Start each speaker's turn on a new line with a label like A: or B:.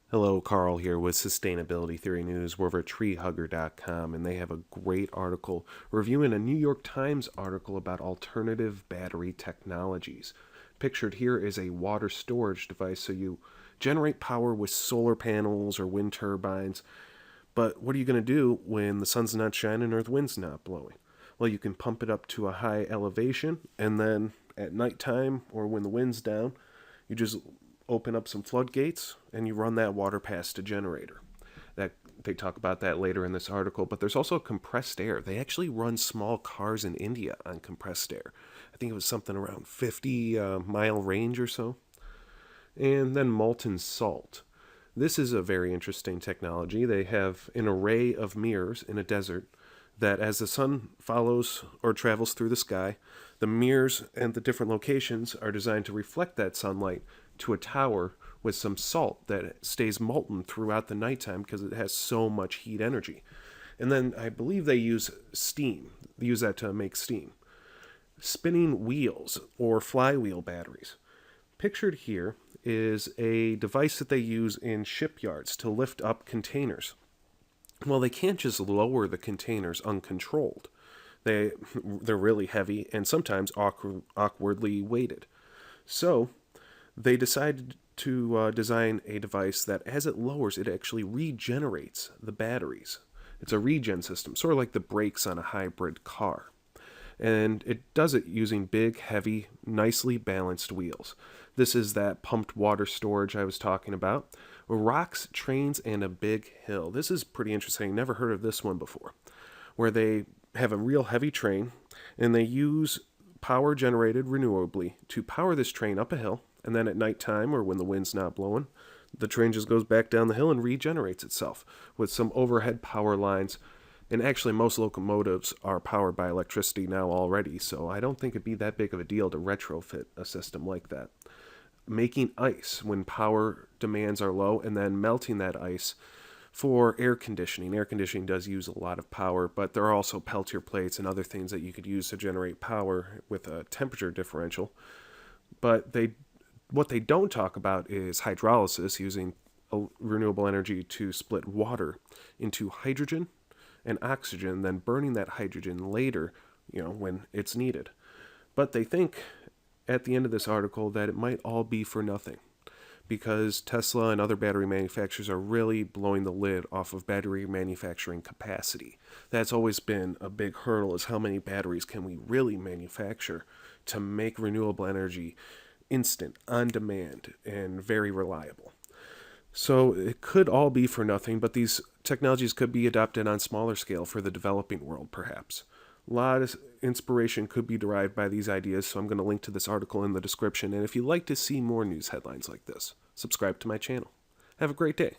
A: Hello, Carl here with Sustainability Theory News. We're over at treehugger.com, and they have a great article reviewing a New York Times article about alternative battery technologies. Pictured here is a water storage device, so you generate power with solar panels or wind turbines. But what are you going to do when the sun's not shining or the wind's not blowing? Well, you can pump it up to a high elevation, and then at nighttime or when the wind's down, you just open up some floodgates and you run that water past a generator. That they talk about that later in this article, but there's also compressed air. They actually run small cars in India on compressed air. I think it was something around 50 mile range or so. And then molten salt. This is a very interesting technology. They have an array of mirrors in a desert that as the sun follows or travels through the sky, the mirrors and the different locations are designed to reflect that sunlight to a tower with some salt that stays molten throughout the nighttime because it has so much heat energy. And then I believe they use steam. They use that to make steam. Spinning wheels or flywheel batteries. Pictured here is a device that they use in shipyards to lift up containers. Well, they can't just lower the containers uncontrolled. They're really heavy and sometimes awkwardly weighted. So they decided to design a device that, as it lowers, it actually regenerates the batteries. It's a regen system, sort of like the brakes on a hybrid car. And it does it using big, heavy, nicely balanced wheels. This is that pumped water storage I was talking about. Rocks, trains, and a big hill. This is pretty interesting. Never heard of this one before. Where they have a real heavy train, and they use power generated renewably to power this train up a hill, and then at nighttime or when the wind's not blowing, the train just goes back down the hill and regenerates itself with some overhead power lines. And actually, most locomotives are powered by electricity now already, so I don't think it'd be that big of a deal to retrofit a system like that. Making ice when power demands are low, and then melting that ice for air conditioning. Air conditioning does use a lot of power, but there are also Peltier plates and other things that you could use to generate power with a temperature differential. But what they don't talk about is hydrolysis, using renewable energy to split water into hydrogen and oxygen, then burning that hydrogen later, when it's needed. But they think at the end of this article that it might all be for nothing because Tesla and other battery manufacturers are really blowing the lid off of battery manufacturing capacity. That's always been a big hurdle, is how many batteries can we really manufacture to make renewable energy instant, on demand, and very reliable. So it could all be for nothing, but these technologies could be adopted on smaller scale for the developing world, perhaps. A lot of inspiration could be derived by these ideas, so I'm going to link to this article in the description. And if you'd like to see more news headlines like this, subscribe to my channel. Have a great day.